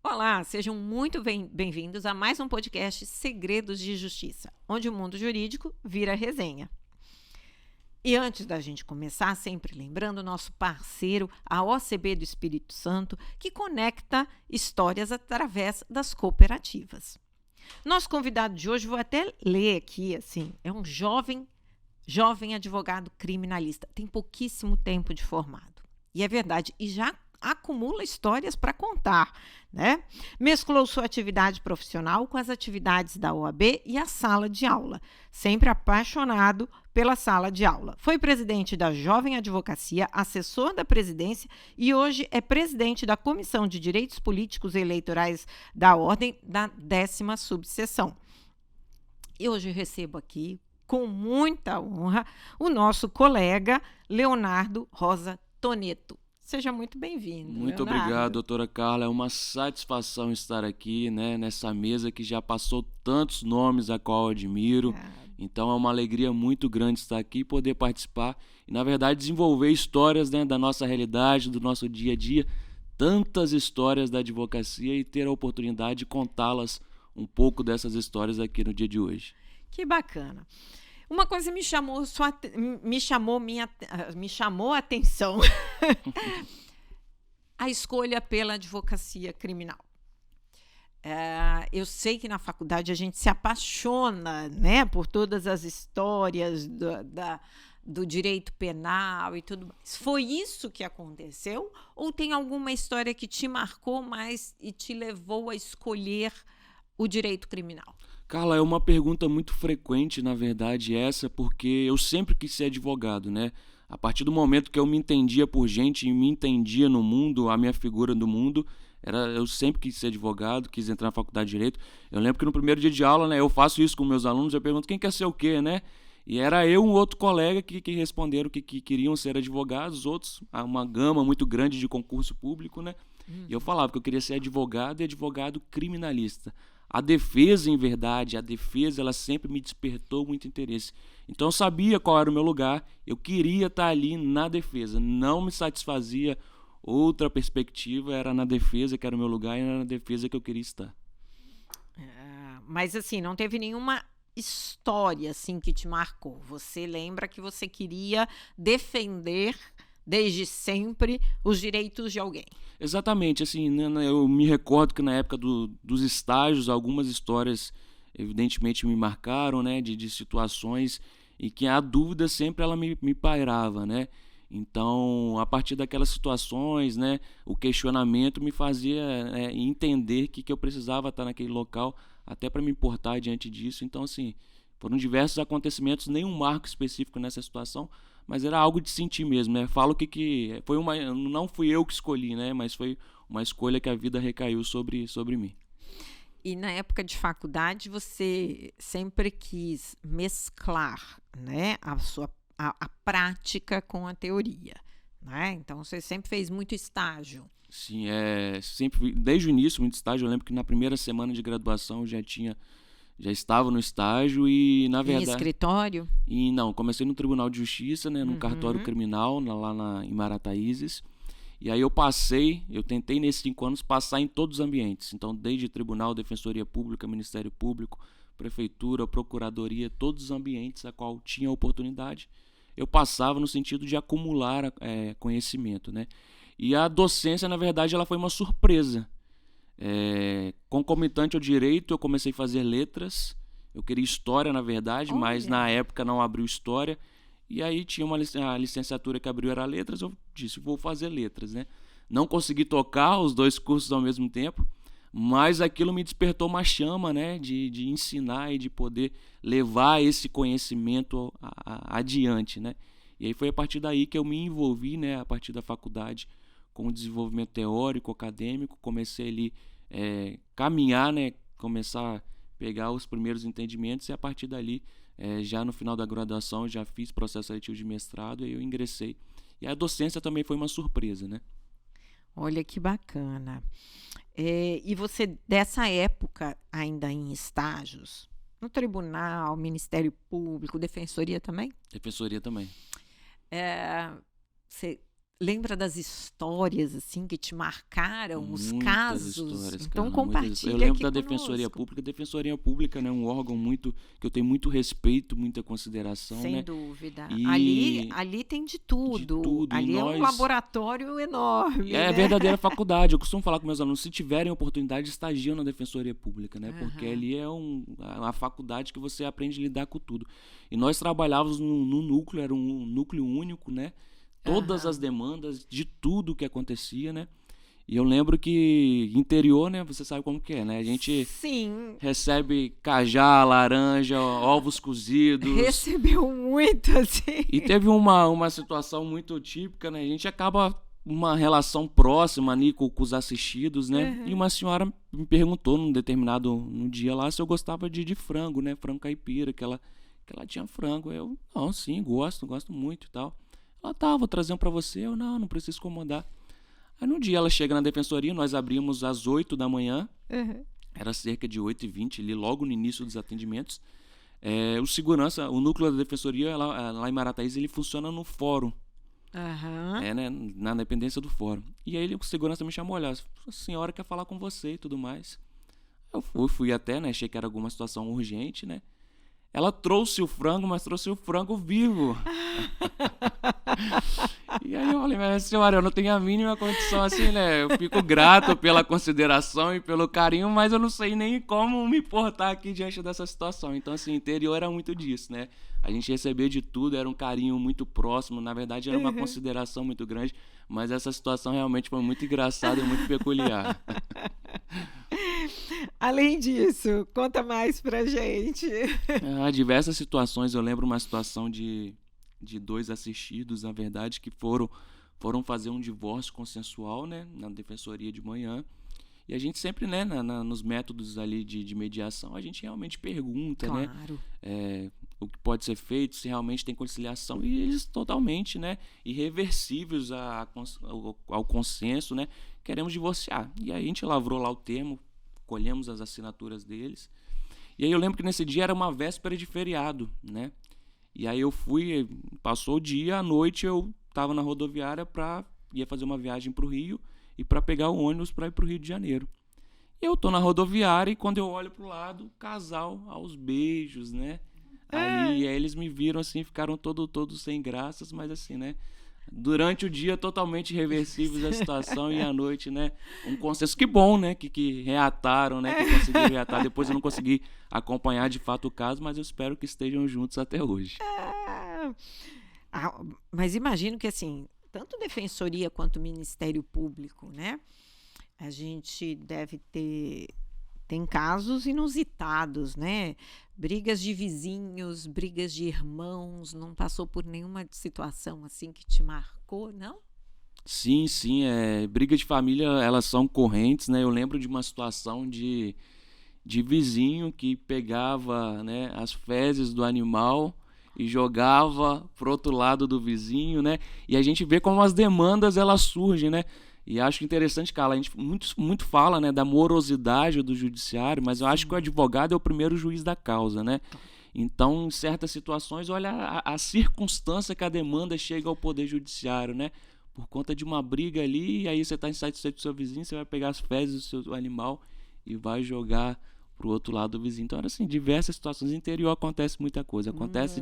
Olá, sejam muito bem-vindos a mais um podcast Segredos de Justiça, onde o mundo jurídico vira resenha. E antes da gente começar, sempre lembrando o nosso parceiro, a OCB do Espírito Santo, que conecta histórias através das cooperativas. Nosso convidado de hoje, vou até ler aqui, assim, é um jovem advogado criminalista, tem pouquíssimo tempo de formado. E é verdade, e já acumula histórias para contar, né? Mesclou sua atividade profissional com as atividades da OAB e a sala de aula, sempre apaixonado pela sala de aula. Foi presidente da Jovem Advocacia, assessor da presidência e hoje é presidente da Comissão de Direitos Políticos e Eleitorais da Ordem da 10ª Subseção. E hoje recebo aqui, com muita honra, o nosso colega Leonardo Rosa Toneto. Seja muito bem-vindo, Muito Leonardo. Obrigado, doutora Carla. É uma satisfação estar aqui, né, nessa mesa que já passou tantos nomes a qual eu admiro. Então é uma alegria muito grande estar aqui e poder participar e, na verdade, desenvolver histórias, né, da nossa realidade, do nosso dia a dia, tantas histórias da advocacia e ter a oportunidade de contá-las, um pouco dessas histórias aqui no dia de hoje. Que bacana. Uma coisa me chamou a atenção. A escolha pela advocacia criminal. Eu sei que na faculdade a gente se apaixona, né, por todas as histórias do direito penal e tudo mais. Foi isso que aconteceu? Ou tem alguma história que te marcou mais e te levou a escolher o direito criminal? Carla, é uma pergunta muito frequente, na verdade, essa, porque eu sempre quis ser advogado, né? A partir do momento que eu me entendia por gente e me entendia no mundo, a minha figura do mundo, eu sempre quis ser advogado, quis entrar na faculdade de Direito. Eu lembro que no primeiro dia de aula, né, eu faço isso com meus alunos, eu pergunto quem quer ser o quê, né? E era eu e um outro colega que responderam que queriam ser advogados, outros, uma gama muito grande de concurso público, né? E eu falava que eu queria ser advogado e advogado criminalista. A defesa, em verdade, ela sempre me despertou muito interesse. Então eu sabia qual era o meu lugar, eu queria estar ali na defesa, não me satisfazia outra perspectiva, era na defesa que era o meu lugar e era na defesa que eu queria estar. Mas assim, não teve nenhuma história assim que te marcou? Você lembra que você queria defender desde sempre os direitos de alguém? Exatamente, assim, eu me recordo que na época dos estágios, algumas histórias evidentemente me marcaram, né, de situações e que a dúvida sempre ela me pairava, né? Então, a partir daquelas situações, né, o questionamento me fazia entender que eu precisava estar naquele local até para me importar diante disso. Então, assim, foram diversos acontecimentos, nenhum marco específico nessa situação, mas era algo de sentir mesmo, né? Falo que foi não fui eu que escolhi, né? Mas foi uma escolha que a vida recaiu sobre mim. E na época de faculdade você sempre quis mesclar, né, a prática com a teoria, né? Então você sempre fez muito estágio. Sim, sempre desde o início muito estágio. Eu lembro que na primeira semana de graduação já estava no estágio e, na verdade... Em escritório? Não, comecei no Tribunal de Justiça, né, no cartório criminal, lá em Marataízes. E aí eu tentei nesses 5 anos passar em todos os ambientes. Então, desde Tribunal, Defensoria Pública, Ministério Público, Prefeitura, Procuradoria, todos os ambientes a qual tinha oportunidade, eu passava no sentido de acumular conhecimento, né? E a docência, na verdade, ela foi uma surpresa. Concomitante ao direito, eu comecei a fazer letras. Eu queria história, na verdade, mas na época não abriu história. E aí tinha a licenciatura que abriu era letras, eu disse, vou fazer letras, né? Não consegui tocar os 2 cursos ao mesmo tempo, mas aquilo me despertou uma chama, né, de ensinar e de poder levar esse conhecimento adiante, né? E aí foi a partir daí que eu me envolvi, né, a partir da faculdade, com o desenvolvimento teórico, acadêmico, comecei ali caminhar, né, começar a pegar os primeiros entendimentos e a partir dali, já no final da graduação, já fiz processo seletivo de mestrado e eu ingressei. E a docência também foi uma surpresa, né? Olha que bacana. E você, dessa época, ainda em estágios, no tribunal, Ministério Público, Defensoria também? Defensoria também. Você lembra das histórias assim que te marcaram, os Muitas casos? histórias, Então Carla, compartilha eu lembro aqui da conosco. Defensoria Pública. A Defensoria Pública, né, um órgão que eu tenho muito respeito, muita consideração, Sem né? dúvida. E Ali tem de tudo. de tudo. Ali E é um nós laboratório enorme, é né? verdadeira faculdade. Eu costumo falar com meus alunos, se tiverem oportunidade, estagiam na Defensoria Pública, né? Porque ali é uma faculdade que você aprende a lidar com tudo. E nós trabalhávamos no núcleo, era um núcleo único, né? Todas as demandas de tudo que acontecia, né? E eu lembro que interior, né? Você sabe como que é, né? A gente Sim. recebe cajá, laranja, ovos cozidos. Recebeu muito, assim. E teve uma situação muito típica, né? A gente acaba uma relação próxima ali com os assistidos, né? E uma senhora me perguntou num dia lá se eu gostava de frango, né? Frango caipira, que ela tinha frango. Eu, não, sim, gosto muito e tal. Ela, tá, vou trazer um pra você. Eu, não precisa incomodar. Aí no dia ela chega na defensoria, nós abrimos às 8 da manhã. Era cerca de 8h20 ali, logo no início dos atendimentos. O segurança, o núcleo da defensoria lá em Marataízes, ele funciona no fórum. Né, na dependência do fórum. E aí o segurança me chamou, olha, a senhora quer falar com você e tudo mais. Eu fui até, né, achei que era alguma situação urgente, né. Ela trouxe o frango, mas trouxe o frango vivo. E aí eu falei, mas senhora, eu não tenho a mínima condição assim, né? Eu fico grato pela consideração e pelo carinho, mas eu não sei nem como me portar aqui diante dessa situação. Então, assim, interior era muito disso, né? A gente recebia de tudo, era um carinho muito próximo, na verdade era uma consideração muito grande, mas essa situação realmente foi muito engraçada e muito peculiar. Além disso, conta mais pra gente. Diversas situações. Eu lembro uma situação de 2 assistidos, na verdade, que foram fazer um divórcio consensual, né, na defensoria de manhã. E a gente sempre, né, nos métodos ali de mediação, a gente realmente pergunta, claro, né, o que pode ser feito, se realmente tem conciliação, e eles totalmente, né, irreversíveis ao consenso, né, queremos divorciar. E aí a gente lavrou lá o termo, colhemos as assinaturas deles. E aí eu lembro que nesse dia era uma véspera de feriado, né? E aí eu fui, passou o dia, à noite eu estava na rodoviária ia fazer uma viagem para o Rio e para pegar o ônibus para ir para o Rio de Janeiro. Eu tô na rodoviária e quando eu olho pro lado, casal aos beijos, né? Aí eles me viram assim, ficaram todos sem graças, mas assim, né? Durante o dia totalmente irreversíveis a situação e à noite, né? Um consenso. Que bom, né? Que reataram, né? Que conseguiram reatar. Depois eu não consegui acompanhar de fato o caso, mas eu espero que estejam juntos até hoje. Mas imagino que assim, tanto Defensoria quanto Ministério Público, né? A gente deve tem casos inusitados, né? Brigas de vizinhos, brigas de irmãos, não passou por nenhuma situação assim que te marcou, não? Sim, briga de família, elas são correntes, né? Eu lembro de uma situação de vizinho que pegava, né, as fezes do animal e jogava pro outro lado do vizinho, né? E a gente vê como as demandas elas surgem, né? E acho interessante, Carla, a gente muito fala, né, da morosidade do judiciário, mas eu acho que o advogado é o primeiro juiz da causa, né? Então, em certas situações, olha a circunstância que a demanda chega ao poder judiciário, né? Por conta de uma briga ali, e aí você está insatisfeito com o seu vizinho, você vai pegar as fezes do seu animal e vai jogar pro outro lado do vizinho. Então, era assim, diversas situações. No interior acontece muita coisa. Acontece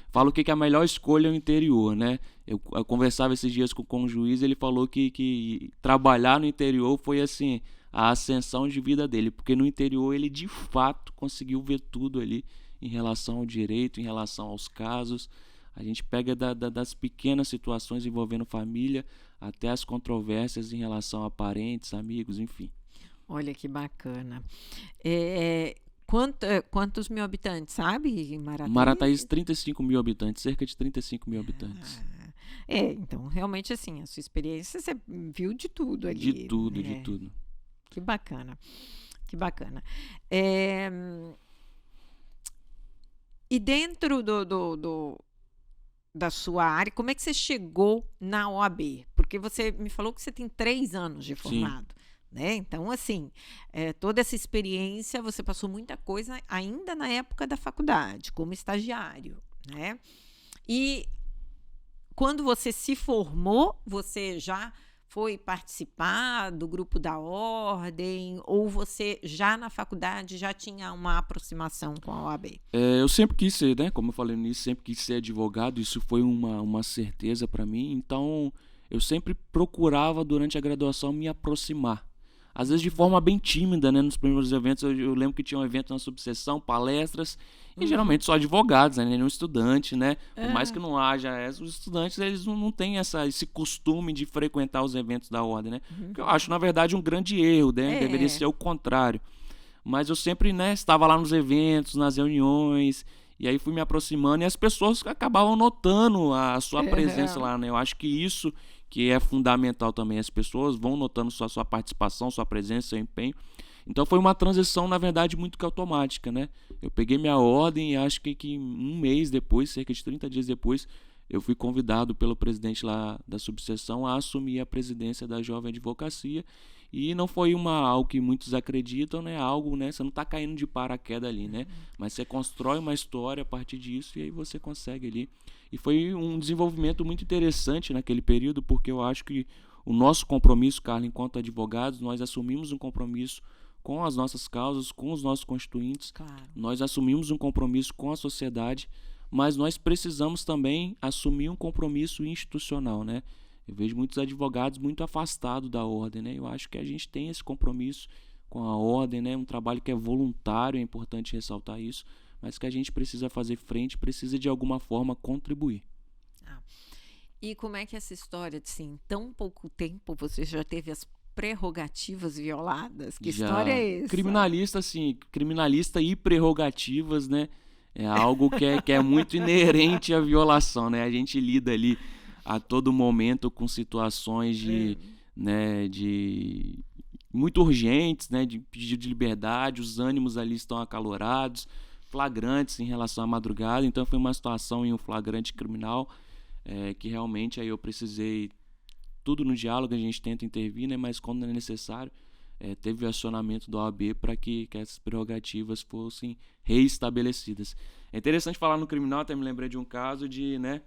fala o que a melhor escolha é o interior, né? Eu conversava esses dias com um juiz, ele falou que trabalhar no interior foi, assim, a ascensão de vida dele. Porque no interior ele, de fato, conseguiu ver tudo ali em relação ao direito, em relação aos casos. A gente pega das pequenas situações envolvendo família até as controvérsias em relação a parentes, amigos, enfim. Olha que bacana. Quantos mil habitantes, sabe, em Marataízes? Marataízes, 35 mil habitantes, cerca de 35 mil habitantes. Então, realmente, assim, a sua experiência, você viu de tudo ali. De tudo, de tudo. Que bacana, que bacana. E dentro da sua área, como é que você chegou na OAB? Porque você me falou que você tem 3 anos de formado. Sim. né? Então, assim, toda essa experiência, você passou muita coisa ainda na época da faculdade, como estagiário, né? E quando você se formou, você já foi participar do grupo da ordem, ou você já na faculdade já tinha uma aproximação com a OAB? Eu sempre quis ser, né? Como eu falei nisso, sempre quis ser advogado, isso foi uma certeza para mim. Então, eu sempre procurava, durante a graduação, me aproximar. Às vezes de forma bem tímida, né? Nos primeiros eventos, eu lembro que tinha um evento na subseção, palestras, e geralmente só advogados, né? Nenhum estudante, né? Por mais que não haja, os estudantes, eles não têm esse costume de frequentar os eventos da ordem, né? Que eu acho, na verdade, um grande erro, né? Deveria ser o contrário. Mas eu sempre, né, estava lá nos eventos, nas reuniões, e aí fui me aproximando, e as pessoas acabavam notando a sua presença lá, né? Eu acho que isso que é fundamental também. As pessoas vão notando sua participação, sua presença, seu empenho. Então foi uma transição, na verdade, muito que automática, né? Eu peguei minha ordem e acho que um mês depois, cerca de 30 dias depois, eu fui convidado pelo presidente lá da subseção a assumir a presidência da Jovem Advocacia. E não foi algo que muitos acreditam, né? Algo, né? Você não está caindo de paraquedas ali, né? Mas você constrói uma história a partir disso e aí você consegue ali. E foi um desenvolvimento muito interessante naquele período, porque eu acho que o nosso compromisso, Carla, enquanto advogados, nós assumimos um compromisso com as nossas causas, com os nossos constituintes. Claro. Nós assumimos um compromisso com a sociedade, mas nós precisamos também assumir um compromisso institucional, né? Eu vejo muitos advogados muito afastados da ordem, né? Eu acho que a gente tem esse compromisso com a ordem, né? Um trabalho que é voluntário, é importante ressaltar isso, mas que a gente precisa fazer frente, precisa de alguma forma contribuir. E como é que essa história de, assim, em tão pouco tempo você já teve as prerrogativas violadas? Que história é essa? Criminalista, assim, criminalista e prerrogativas, né? É algo que é muito inerente à violação, né? A gente lida ali a todo momento com situações de muito urgentes, né, de pedido de liberdade, os ânimos ali estão acalorados, flagrantes em relação à madrugada. Então foi uma situação em um flagrante criminal que realmente aí eu precisei, tudo no diálogo a gente tenta intervir, né, mas quando é necessário, teve acionamento da OAB para que essas prerrogativas fossem reestabelecidas. É interessante falar no criminal, até me lembrei de um caso de, né,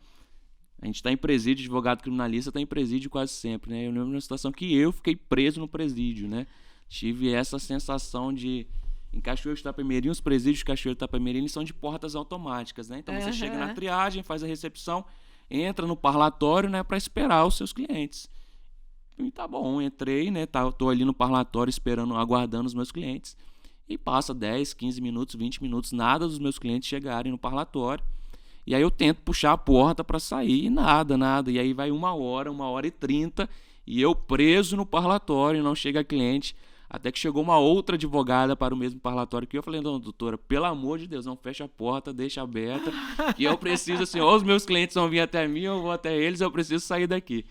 a gente está em presídio, advogado criminalista está em presídio quase sempre, né? Eu lembro de uma situação que eu fiquei preso no presídio, né? Tive essa sensação de... Em Cachoeiro de Itapemirim, os presídios de Cachoeiro de Itapemirim são de portas automáticas, né? Então você chega na triagem, faz a recepção, entra no parlatório, né, para esperar os seus clientes. E tá bom, entrei, né? Tô ali no parlatório esperando, aguardando os meus clientes. E passa 10, 15 minutos, 20 minutos, nada dos meus clientes chegarem no parlatório. E aí eu tento puxar a porta para sair e nada. E aí vai 1h30, e eu preso no parlatório, não chega cliente. Até que chegou uma outra advogada para o mesmo parlatório que eu falei, não, doutora, pelo amor de Deus, não fecha a porta, deixa aberta, que eu preciso, assim, ou os meus clientes vão vir até mim, ou eu vou até eles, eu preciso sair daqui.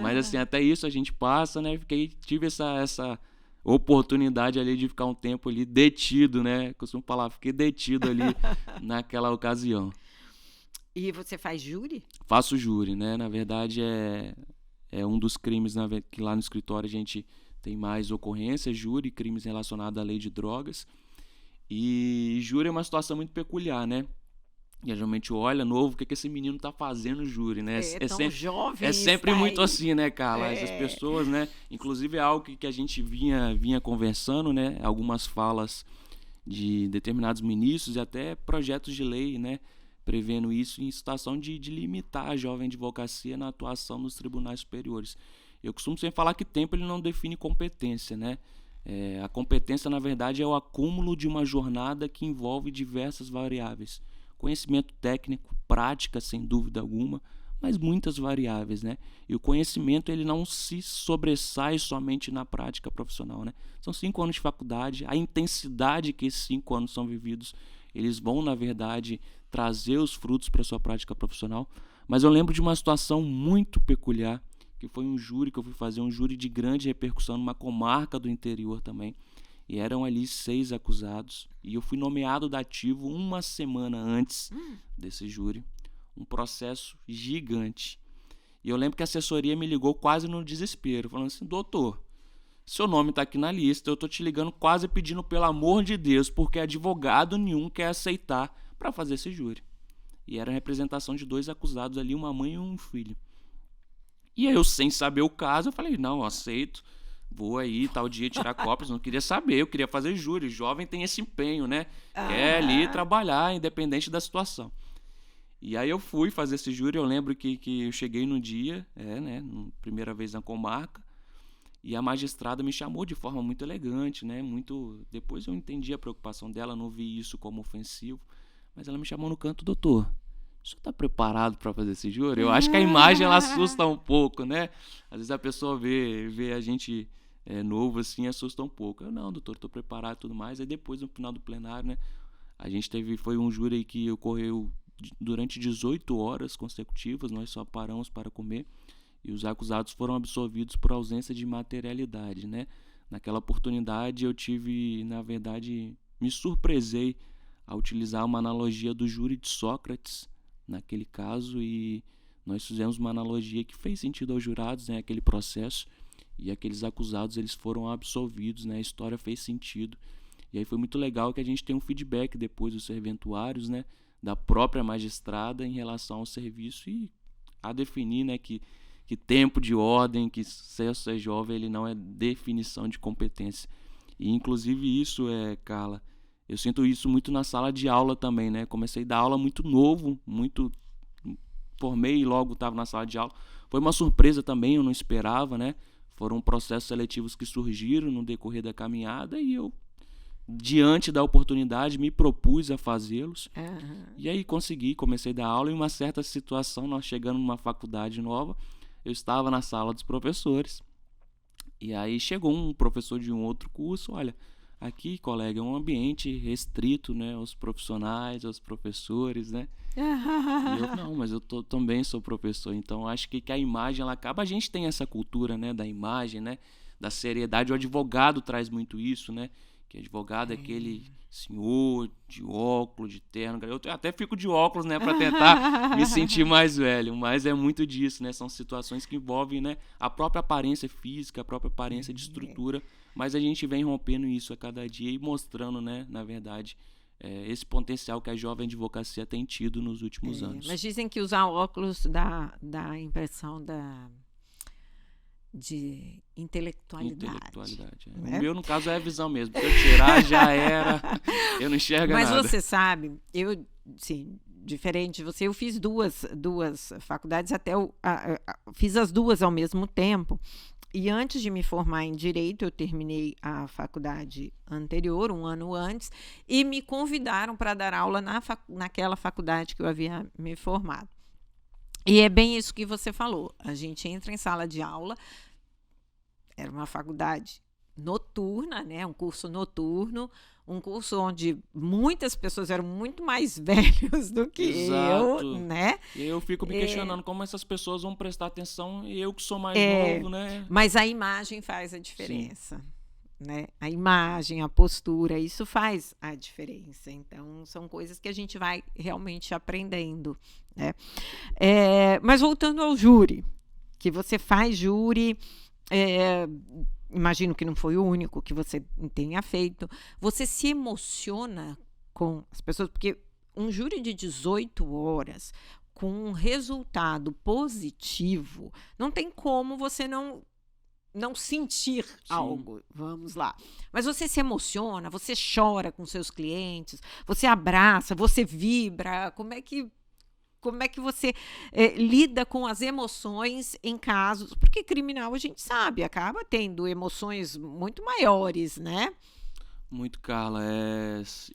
Mas assim, até isso a gente passa, né? Tive essa oportunidade ali de ficar um tempo ali detido, né? Costumo falar, fiquei detido ali naquela ocasião. E você faz júri? Faço júri, né? Na verdade, é um dos crimes que lá no escritório a gente tem mais ocorrências, júri, crimes relacionados à lei de drogas. E júri é uma situação muito peculiar, né? E geralmente olha, novo, o que esse menino tá fazendo júri, né? É tão jovem. É sempre muito assim, né, Carla? Essas pessoas, né? Inclusive é algo que a gente vinha conversando, né? Algumas falas de determinados ministros e até projetos de lei, né? Prevendo isso em situação de limitar a jovem advocacia na atuação nos tribunais superiores. Eu costumo sempre falar que tempo ele não define competência, né? A competência, na verdade, é o acúmulo de uma jornada que envolve diversas variáveis. Conhecimento técnico, prática, sem dúvida alguma, mas muitas variáveis, né? E o conhecimento ele não se sobressai somente na prática profissional, né? São 5 anos de faculdade, a intensidade que esses 5 anos são vividos, eles vão, na verdade, trazer os frutos para a sua prática profissional. Mas eu lembro de uma situação muito peculiar, que foi um júri que eu fui fazer, um júri de grande repercussão numa comarca do interior também. E eram ali 6 acusados. E eu fui nomeado dativo 1 semana antes desse júri. Um processo gigante. E eu lembro que a assessoria me ligou quase no desespero, falando assim, doutor, seu nome está aqui na lista, eu estou te ligando quase pedindo pelo amor de Deus, porque advogado nenhum quer aceitar para fazer esse júri. E era a representação de 2 acusados ali, uma mãe e um filho. E aí eu, sem saber o caso, eu falei, não, eu aceito, vou aí tal dia tirar cópias, não queria saber, eu queria fazer júri. Jovem tem esse empenho, né? Quer ali trabalhar, independente da situação. E aí eu fui fazer esse júri, eu lembro que eu cheguei no dia, primeira vez na comarca, e a magistrada me chamou de forma muito elegante, né? Depois eu entendi a preocupação dela, não vi isso como ofensivo, mas ela me chamou no canto, doutor, o senhor está preparado para fazer esse júri? Eu acho que a imagem ela assusta um pouco, né? Às vezes a pessoa vê a gente novo assim, assusta um pouco. Eu, não, doutor, estou preparado e tudo mais. Aí depois, no final do plenário, né? A gente foi um júri que ocorreu durante 18 horas consecutivas, nós só paramos para comer. E os acusados foram absolvidos por ausência de materialidade, né? Naquela oportunidade eu tive, na verdade, me surpresei a utilizar uma analogia do júri de Sócrates, naquele caso, e nós fizemos uma analogia que fez sentido aos jurados, né? Aquele processo, e aqueles acusados eles foram absolvidos, né? A história fez sentido. E aí foi muito legal que a gente tem um feedback depois dos serventuários, né? Da própria magistrada em relação ao serviço e a definir, né? Que tempo de ordem, que ser jovem, ele não é definição de competência. E inclusive isso, Carla, eu sinto isso muito na sala de aula também, né? Comecei a dar aula muito novo, formei e logo estava na sala de aula. Foi uma surpresa também, eu não esperava, né? Foram processos seletivos que surgiram no decorrer da caminhada e eu, diante da oportunidade, me propus a fazê-los. E aí comecei a dar aula. Em uma certa situação, nós chegando numa faculdade nova, eu estava na sala dos professores e aí chegou um professor de um outro curso, olha, aqui, colega, é um ambiente restrito, né, aos profissionais, aos professores, né? E eu, não, mas eu também sou professor, então acho que a imagem, ela acaba, a gente tem essa cultura, né, da imagem, né, da seriedade, o advogado traz muito isso, né, que advogado é aquele senhor de óculos, de terno, eu até fico de óculos, né, para tentar me sentir mais velho, mas é muito disso, né, são situações que envolvem, né, a própria aparência física, a própria aparência de estrutura, mas a gente vem rompendo isso a cada dia e mostrando, né, na verdade, esse potencial que a jovem advocacia tem tido nos últimos anos. Mas dizem que usar óculos dá a impressão de intelectualidade. Né? O meu, no caso, é a visão mesmo. Se eu tirar, já era. Eu não enxergo nada. Mas você sabe, sim, diferente de você, eu fiz duas faculdades, fiz as duas ao mesmo tempo. E antes de me formar em Direito, eu terminei a faculdade anterior, um ano antes, e me convidaram para dar aula naquela faculdade que eu havia me formado. E é bem isso que você falou. A gente entra em sala de aula, era uma faculdade noturna, né? Um curso noturno, um curso onde muitas pessoas eram muito mais velhos do que eu, né? E eu fico me questionando como essas pessoas vão prestar atenção e eu que sou mais novo, né? Mas a imagem faz a diferença. Né? A imagem, a postura, isso faz a diferença. Então, são coisas que a gente vai realmente aprendendo. Né? Mas voltando ao júri, que você faz júri, imagino que não foi o único que você tenha feito. Você se emociona com as pessoas, porque um júri de 18 horas, com um resultado positivo, não tem como você não sentir algo, vamos lá. Mas você se emociona, você chora com seus clientes, você abraça, você vibra. Como é que você lida com as emoções em casos? Porque criminal, a gente sabe, acaba tendo emoções muito maiores, né? Muito, Carla.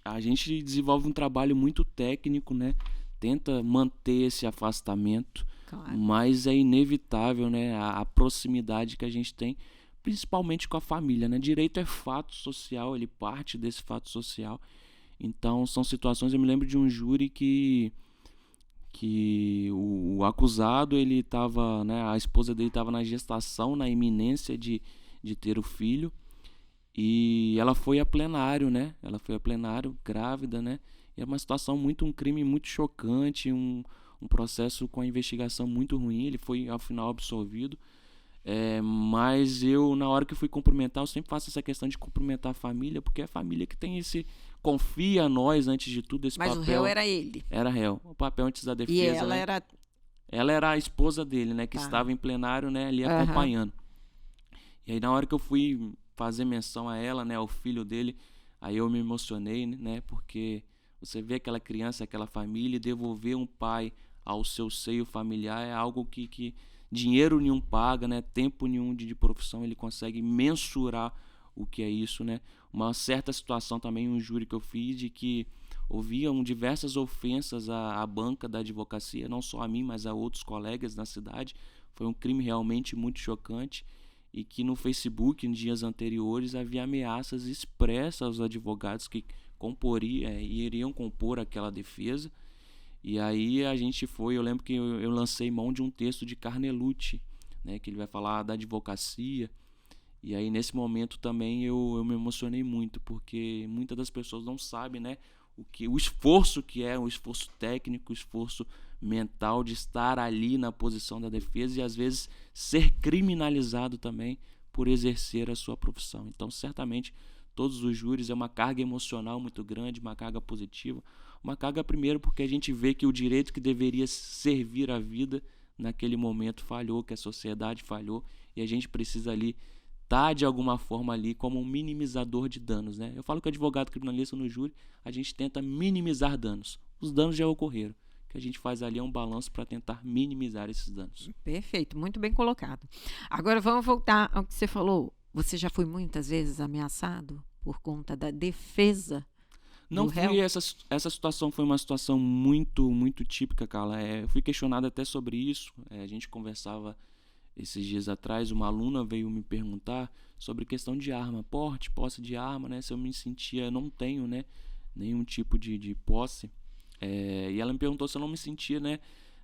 A gente desenvolve um trabalho muito técnico, né? Tenta manter esse afastamento. Claro. Mas é inevitável, né, a proximidade que a gente tem, principalmente com a família, né? Direito é fato social, ele parte desse fato social. Então, são situações, eu me lembro de um júri que o acusado, ele estava, né, a esposa dele estava na gestação, na iminência de ter o filho, e ela foi a plenário, né? Ela foi a plenário, grávida, né? E é uma situação um crime muito chocante, um processo com a investigação muito ruim. Ele foi, ao final, absolvido. Mas eu, na hora que fui cumprimentar, eu sempre faço essa questão de cumprimentar a família, porque é a família que tem confia a nós, antes de tudo, esse Mas papel. o réu era ele. Era réu. O papel antes da defesa, E ela né? era... Ela era a esposa dele, né? Que Tá. estava em plenário, né? Ali Aham. acompanhando. E aí, na hora que eu fui fazer menção a ela, né? Ao filho dele, aí eu me emocionei, né? Porque você vê aquela criança, aquela família, e devolver um pai ao seu seio familiar é algo que dinheiro nenhum paga, né? Tempo nenhum de profissão ele consegue mensurar o que é isso, né? Uma certa situação também, um júri que eu fiz, de que ouviam diversas ofensas à banca da advocacia, não só a mim, mas a outros colegas na cidade. Foi um crime realmente muito chocante, e que no Facebook, em dias anteriores, havia ameaças expressas aos advogados que iriam compor aquela defesa. E aí a gente foi, eu lembro que eu lancei mão de um texto de Carnelucci, né, que ele vai falar da advocacia. E aí nesse momento também eu me emocionei muito, porque muitas das pessoas não sabem, né, o esforço que é, o esforço técnico, o esforço mental de estar ali na posição da defesa e às vezes ser criminalizado também por exercer a sua profissão. Então, certamente, todos os júris é uma carga emocional muito grande, uma carga positiva, uma carga primeiro porque a gente vê que o direito que deveria servir à vida naquele momento falhou, que a sociedade falhou, e a gente precisa ali estar de alguma forma ali como um minimizador de danos, né? Eu falo que o advogado criminalista no júri, a gente tenta minimizar danos. Os danos já ocorreram. O que a gente faz ali é um balanço para tentar minimizar esses danos. Perfeito, muito bem colocado. Agora vamos voltar ao que você falou. Você já foi muitas vezes ameaçado por conta da defesa Não do réu? fui, essa situação foi uma situação muito, muito típica, Carla. Eu fui questionado até sobre isso. A gente conversava esses dias atrás, uma aluna veio me perguntar sobre questão de arma, posse de arma, né? Se eu me sentia, não tenho, né, nenhum tipo de posse. E ela me perguntou se eu não me sentia, né,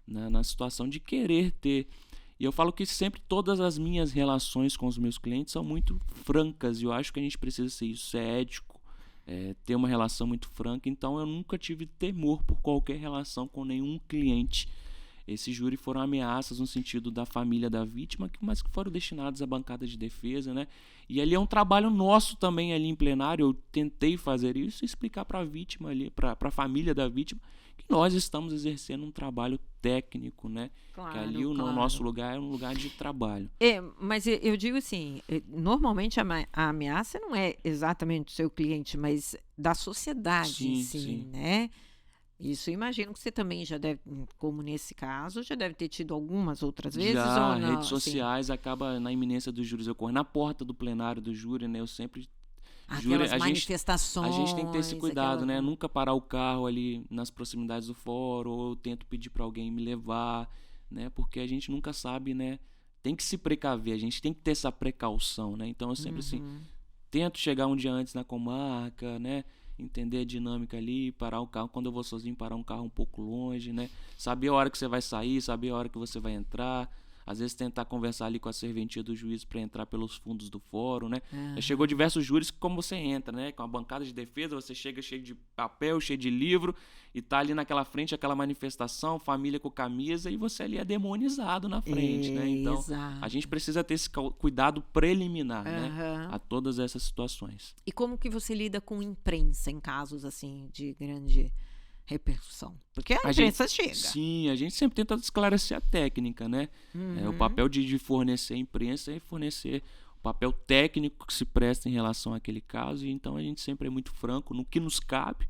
na situação de querer ter. E eu falo que sempre todas as minhas relações com os meus clientes são muito francas, e eu acho que a gente precisa ser isso, ser ético, ter uma relação muito franca. Então eu nunca tive temor por qualquer relação com nenhum cliente. Esse júri foram ameaças no sentido da família da vítima, mas que foram destinadas à bancada de defesa, né? E ali é um trabalho nosso também ali em plenário. Eu tentei fazer isso e explicar para a vítima ali, para a família da vítima, que nós estamos exercendo um trabalho técnico, né? Claro, que ali o claro. nosso lugar é um lugar de trabalho. Mas eu digo assim, normalmente a ameaça não é exatamente do seu cliente, mas da sociedade em si, Sim. né? Isso eu imagino que você também já deve, como nesse caso, já deve ter tido algumas outras vezes Já, ou não? redes sociais acaba na iminência dos júris ocorrendo, na porta do plenário do júri, né? Eu sempre Aquelas manifestações. A gente tem que ter esse cuidado, aquela... né? Nunca parar o carro ali nas proximidades do fórum, ou eu tento pedir para alguém me levar, né? Porque a gente nunca sabe, né? Tem que se precaver, a gente tem que ter essa precaução, né? Então eu sempre assim, tento chegar um dia antes na comarca, né? Entender a dinâmica ali, parar o carro, quando eu vou sozinho, parar um carro um pouco longe, né? Saber a hora que você vai sair, saber a hora que você vai entrar. Às vezes tentar conversar ali com a serventia do juiz para entrar pelos fundos do fórum, né? Já chegou diversos júris que como você entra, né? Com a bancada de defesa, você chega cheio de papel, cheio de livro, e tá ali naquela frente, aquela manifestação, família com camisa, e você ali é demonizado na frente, né? Então, a gente precisa ter esse cuidado preliminar, né? A todas essas situações. E como que você lida com imprensa em casos assim de grande repercussão? Porque a imprensa chega. Sim, a gente sempre tenta esclarecer a técnica, né? O papel de fornecer a imprensa é fornecer o papel técnico que se presta em relação àquele caso, e então a gente sempre é muito franco no que nos cabe,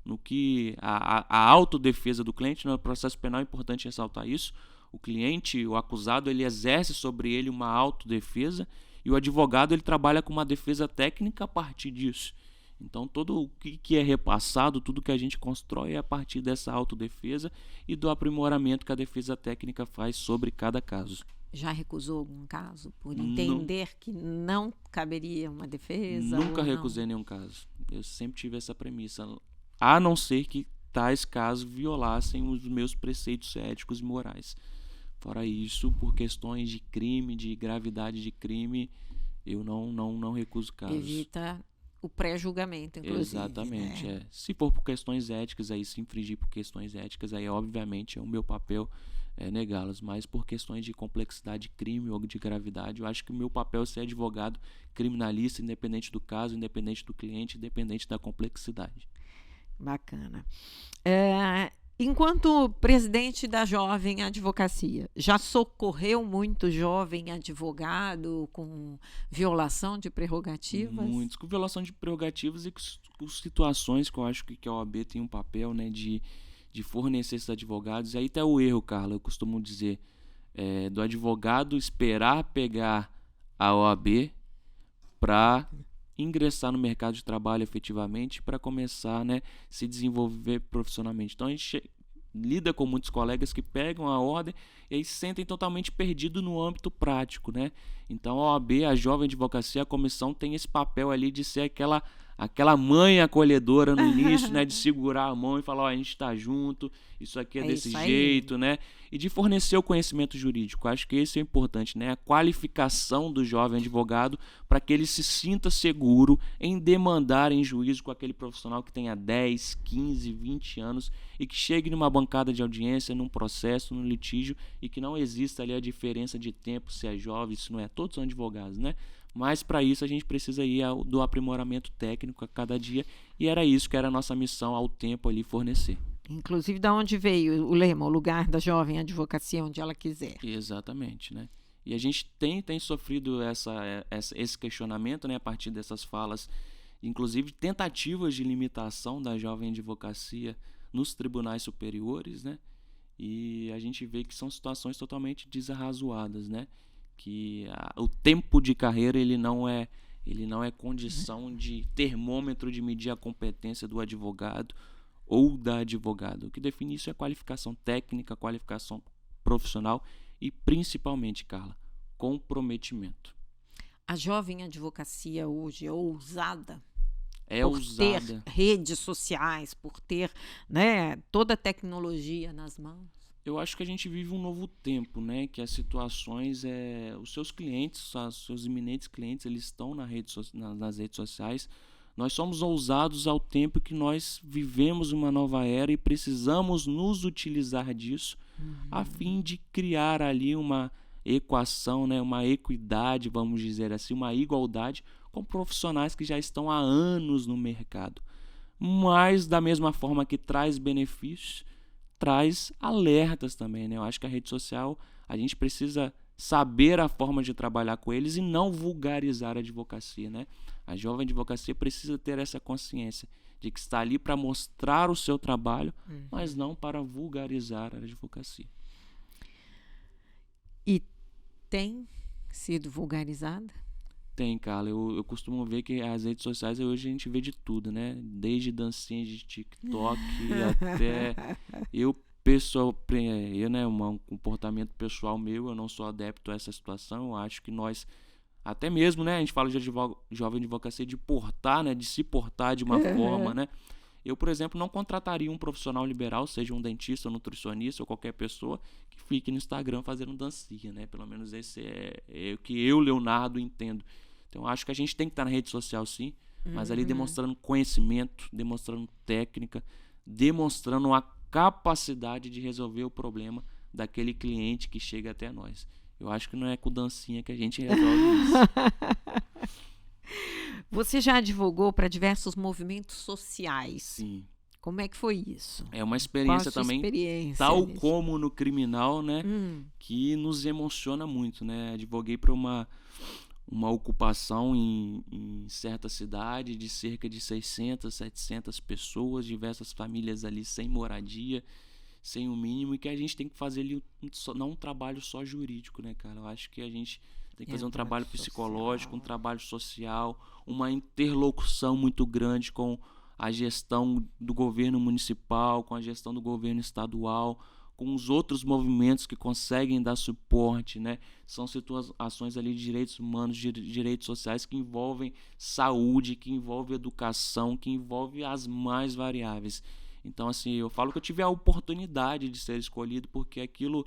no que a autodefesa do cliente. No processo penal é importante ressaltar isso. O cliente, o acusado, ele exerce sobre ele uma autodefesa, e o advogado ele trabalha com uma defesa técnica a partir disso. Então, todo o que é repassado, tudo que a gente constrói é a partir dessa autodefesa e do aprimoramento que a defesa técnica faz sobre cada caso. Já recusou algum caso por entender que não caberia uma defesa? Nunca recusei nenhum caso. Eu sempre tive essa premissa. A não ser que tais casos violassem os meus preceitos éticos e morais. Fora isso, por questões de crime, de gravidade de crime, eu não recuso casos. Evita o pré-julgamento, inclusive. Exatamente, né? Se for por questões éticas, aí se infringir por questões éticas, aí obviamente é o meu papel negá-las, mas por questões de complexidade de crime ou de gravidade, eu acho que o meu papel é ser advogado criminalista, independente do caso, independente do cliente, independente da complexidade. Bacana. Enquanto presidente da Jovem Advocacia, já socorreu muito jovem advogado com violação de prerrogativas? Muitos, com violação de prerrogativas e com situações que eu acho que a OAB tem um papel, né, de fornecer esses advogados. E aí tá o erro, Carla, eu costumo dizer, do advogado esperar pegar a OAB para ingressar no mercado de trabalho efetivamente, para começar, né, se desenvolver profissionalmente. Então a gente lida com muitos colegas que pegam a ordem e aí se sentem totalmente perdidos no âmbito prático, né? Então a OAB, a Jovem Advocacia, a comissão tem esse papel ali de ser aquela mãe acolhedora no início, né, de segurar a mão e falar, a gente está junto, isso aqui é desse jeito, né, e de fornecer o conhecimento jurídico. Acho que esse é importante, né, a qualificação do jovem advogado para que ele se sinta seguro em demandar em juízo com aquele profissional que tenha 10, 15, 20 anos e que chegue numa bancada de audiência, num processo, num litígio e que não exista ali a diferença de tempo, se é jovem, se não é, todos são advogados, né? Mas para isso a gente precisa ir do aprimoramento técnico a cada dia e era isso que era a nossa missão ao tempo ali fornecer. Inclusive, da onde veio o lema, o lugar da Jovem Advocacia, onde ela quiser. Exatamente, né? E a gente tem sofrido esse questionamento, né, a partir dessas falas, inclusive tentativas de limitação da Jovem Advocacia nos tribunais superiores, né? E a gente vê que são situações totalmente desarrazoadas, né? Que o tempo de carreira ele não é condição de termômetro de medir a competência do advogado ou da advogada. O que define isso é a qualificação técnica, a qualificação profissional e principalmente, Carla, comprometimento. A Jovem Advocacia hoje é ousada? Por ter redes sociais, por ter, né, toda a tecnologia nas mãos? Eu acho que a gente vive um novo tempo, né? Que as situações, os seus clientes, os seus iminentes clientes, eles estão nas redes sociais. Nós somos ousados ao tempo que nós vivemos uma nova era e precisamos nos utilizar disso a fim de criar ali uma equação, né? Uma equidade, vamos dizer assim, uma igualdade com profissionais que já estão há anos no mercado. Mas da mesma forma que traz benefícios, traz alertas também, né? Eu acho que a rede social, a gente precisa saber a forma de trabalhar com eles e não vulgarizar a advocacia, né? A Jovem Advocacia precisa ter essa consciência de que está ali para mostrar o seu trabalho, mas não para vulgarizar a advocacia. E tem sido vulgarizada? Tem, Carla. Eu costumo ver que as redes sociais hoje a gente vê de tudo, né? Desde dancinhas de TikTok até né, um comportamento pessoal meu, eu não sou adepto a essa situação. Eu acho que nós, até mesmo, né, a gente fala de jovem advocacia, de portar, né, de se portar de uma forma, né? Eu, por exemplo, não contrataria um profissional liberal, seja um dentista, um nutricionista ou qualquer pessoa que fique no Instagram fazendo dancinha, né? Pelo menos esse é o que eu, Leonardo, entendo. Então, acho que a gente tem que estar na rede social, sim, mas ali demonstrando conhecimento, demonstrando técnica, demonstrando a capacidade de resolver o problema daquele cliente que chega até nós. Eu acho que não é com dancinha que a gente resolve isso. Você já advogou para diversos movimentos sociais. Sim. Como é que foi isso? É uma experiência também, tal como no criminal, né, que nos emociona muito, né? Advoguei para uma ocupação em certa cidade de cerca de 600, 700 pessoas, diversas famílias ali sem moradia, sem o mínimo, e que a gente tem que fazer ali não um trabalho só jurídico, né, cara? Eu acho que a gente tem que fazer um trabalho psicológico, um trabalho social, uma interlocução muito grande com a gestão do governo municipal, com a gestão do governo estadual, com os outros movimentos que conseguem dar suporte, né? São situações ali de direitos humanos, de direitos sociais que envolvem saúde, que envolvem educação, que envolvem as mais variáveis. Então, assim, eu falo que eu tive a oportunidade de ser escolhido porque aquilo...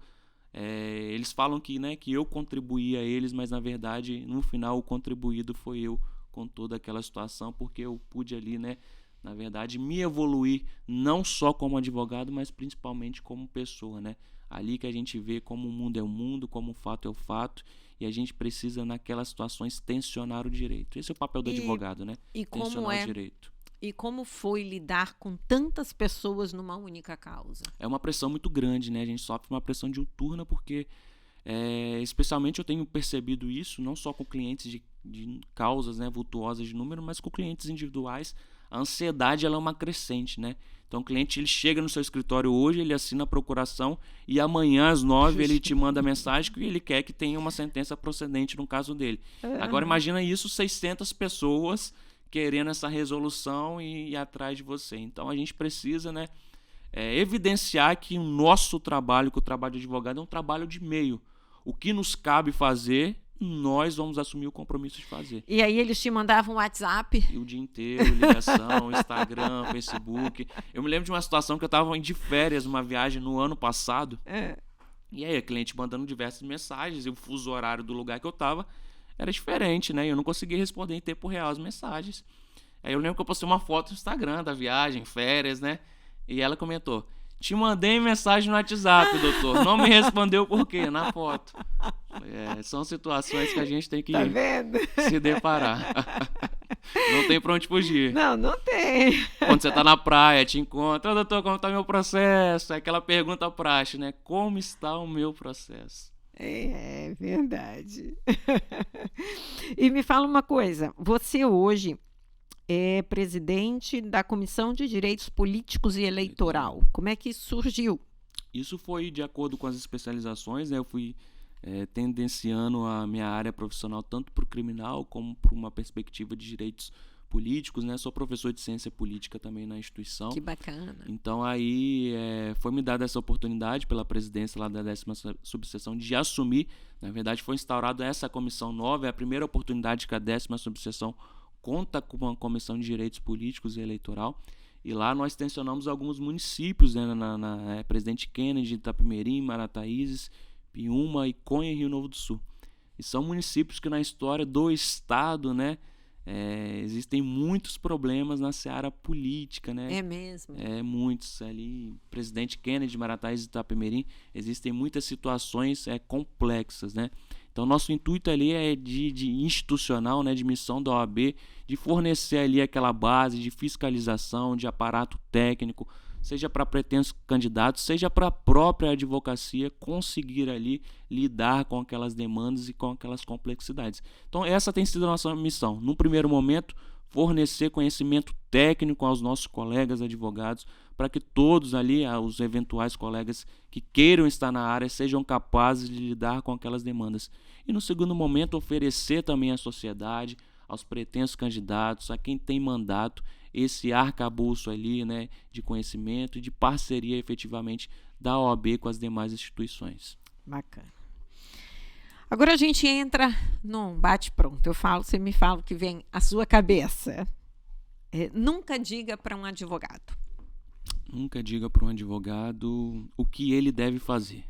eles falam que, né, que eu contribuí a eles, mas na verdade, no final, o contribuído foi eu com toda aquela situação, porque eu pude ali, né, na verdade, me evoluir não só como advogado, mas principalmente como pessoa, né? Ali que a gente vê como o mundo é o mundo, como o fato é o fato, e a gente precisa, naquelas situações, tensionar o direito. Esse é o papel do advogado, né? Tensionar o direito. E como foi lidar com tantas pessoas numa única causa? É uma pressão muito grande, né? A gente sofre uma pressão diuturna porque, especialmente eu tenho percebido isso, não só com clientes de causas, né, vultuosas de número, mas com clientes individuais. A ansiedade, ela é uma crescente, né? Então o cliente, ele chega no seu escritório hoje, ele assina a procuração e amanhã às 9 ele te manda mensagem que ele quer que tenha uma sentença procedente no caso dele. Agora imagina isso, 600 pessoas querendo essa resolução e ir atrás de você. Então a gente precisa, né, evidenciar que o nosso trabalho, que o trabalho de advogado é um trabalho de meio. O que nos cabe fazer, nós vamos assumir o compromisso de fazer. E aí eles te mandavam WhatsApp? E o dia inteiro, ligação, Instagram, Facebook. Eu me lembro de uma situação que eu estava de férias, numa viagem no ano passado. E aí a cliente mandando diversas mensagens, e o fuso horário do lugar que eu estava era diferente, né? Eu não conseguia responder em tempo real as mensagens. Aí eu lembro que eu postei uma foto no Instagram da viagem, férias, né? E ela comentou: te mandei mensagem no WhatsApp, doutor. Não me respondeu por quê? Na foto. São situações que a gente tem que se deparar. Não tem pra onde fugir. Não tem. Quando você tá na praia, te encontra: doutor, como tá meu processo? É aquela pergunta praxe, né? Como está o meu processo? É verdade. E me fala uma coisa, você hoje é presidente da Comissão de Direitos Políticos e Eleitoral. Como é que isso surgiu? Isso foi de acordo com as especializações, né? Eu fui tendenciando a minha área profissional tanto para o criminal como para uma perspectiva de direitos políticos, né? Sou professor de ciência política também na instituição. Que bacana. Então aí foi me dada essa oportunidade pela presidência lá da 10ª subseção de assumir. Na verdade foi instaurada essa comissão nova, é a primeira oportunidade que a 10ª subseção conta com uma comissão de direitos políticos e eleitoral. E lá nós tensionamos alguns municípios, né, na Presidente Kennedy, Itapemirim, Marataízes, Piúma, Iconha e Rio Novo do Sul. E são municípios que na história do estado, né, existem muitos problemas na seara política, né? É mesmo? Muitos. Ali, Presidente Kennedy, Marataízes e Itapemirim, existem muitas situações complexas, né? Então, nosso intuito ali é de institucional, né, de missão da OAB, de fornecer ali aquela base de fiscalização, de aparato técnico, seja para pretensos candidatos, seja para a própria advocacia conseguir ali lidar com aquelas demandas e com aquelas complexidades. Então, essa tem sido a nossa missão. Num primeiro momento, fornecer conhecimento técnico aos nossos colegas advogados, para que todos ali, os eventuais colegas que queiram estar na área, sejam capazes de lidar com aquelas demandas. E no segundo momento, oferecer também à sociedade, aos pretensos candidatos, a quem tem mandato, esse arcabouço ali, né, de conhecimento e de parceria efetivamente da OAB com as demais instituições. Bacana. Agora a gente entra num bate-pronto. Eu falo, você me fala o que vem à sua cabeça. Nunca diga para um advogado. Nunca diga para um advogado o que ele deve fazer.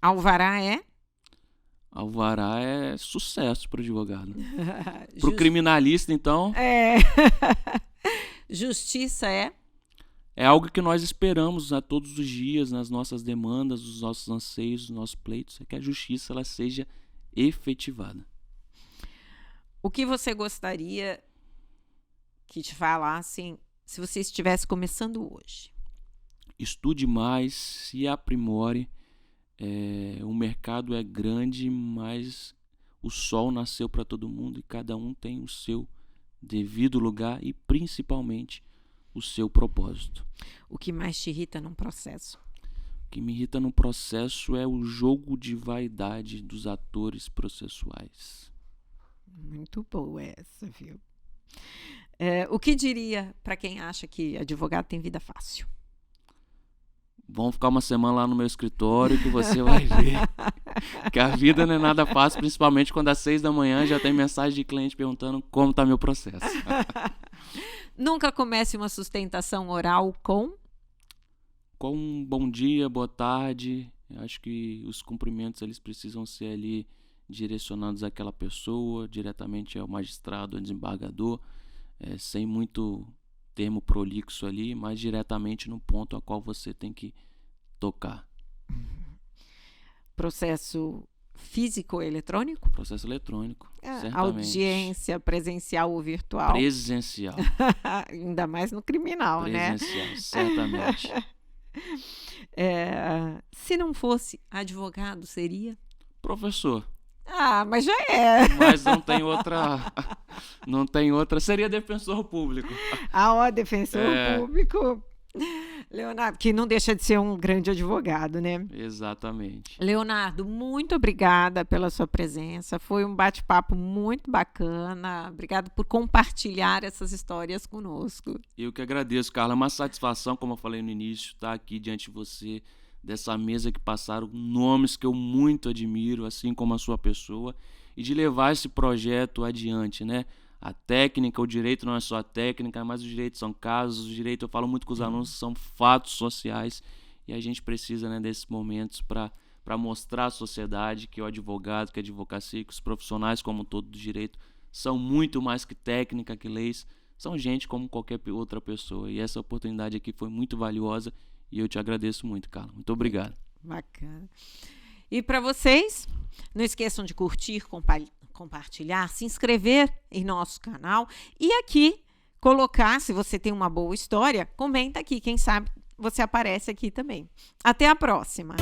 Alvará é? Alvará é sucesso para o advogado. Para o criminalista, então... Justiça é? É algo que nós esperamos a todos os dias nas nossas demandas, nos nossos anseios, nos nossos pleitos, é que a justiça ela seja efetivada. O que você gostaria que te falassem se você estivesse começando hoje? Estude mais, se aprimore. O mercado é grande, mas o sol nasceu para todo mundo e cada um tem o seu devido lugar e principalmente o seu propósito. O que mais te irrita num processo? O que me irrita no processo é o jogo de vaidade dos atores processuais. Muito boa essa, viu? O que diria para quem acha que advogado tem vida fácil? Vamos ficar uma semana lá no meu escritório que você vai ver que a vida não é nada fácil, principalmente quando às 6 da manhã já tem mensagem de cliente perguntando como está meu processo. Nunca comece uma sustentação oral com um bom dia, boa tarde. Eu acho que os cumprimentos eles precisam ser ali direcionados àquela pessoa, diretamente ao magistrado, ao desembargador, sem muito termo prolixo ali, mas diretamente no ponto a qual você tem que tocar. Processo físico ou eletrônico? Processo eletrônico, certamente. Audiência presencial ou virtual? Presencial. Ainda mais no criminal, presencial, né? Certamente. Se não fosse advogado, seria? Professor. Mas já é. Mas não tem outra. Seria defensor público. Defensor público. Leonardo, que não deixa de ser um grande advogado, né? Exatamente. Leonardo, muito obrigada pela sua presença. Foi um bate-papo muito bacana. Obrigado por compartilhar essas histórias conosco. Eu que agradeço, Carla. É uma satisfação, como eu falei no início, estar aqui diante de você, dessa mesa que passaram nomes que eu muito admiro, assim como a sua pessoa, e de levar esse projeto adiante, né? A técnica, o direito não é só a técnica, mas os direitos são casos, o direito, eu falo muito com os alunos, são fatos sociais, e a gente precisa, né, desses momentos para mostrar à sociedade que o advogado, que a advocacia, que os profissionais como um todo do direito são muito mais que técnica, que leis, são gente como qualquer outra pessoa, e essa oportunidade aqui foi muito valiosa, e eu te agradeço muito, Carla. Muito obrigado. Bacana. E para vocês, não esqueçam de curtir, compartilhar, se inscrever em nosso canal e aqui colocar, se você tem uma boa história, comenta aqui, quem sabe você aparece aqui também. Até a próxima!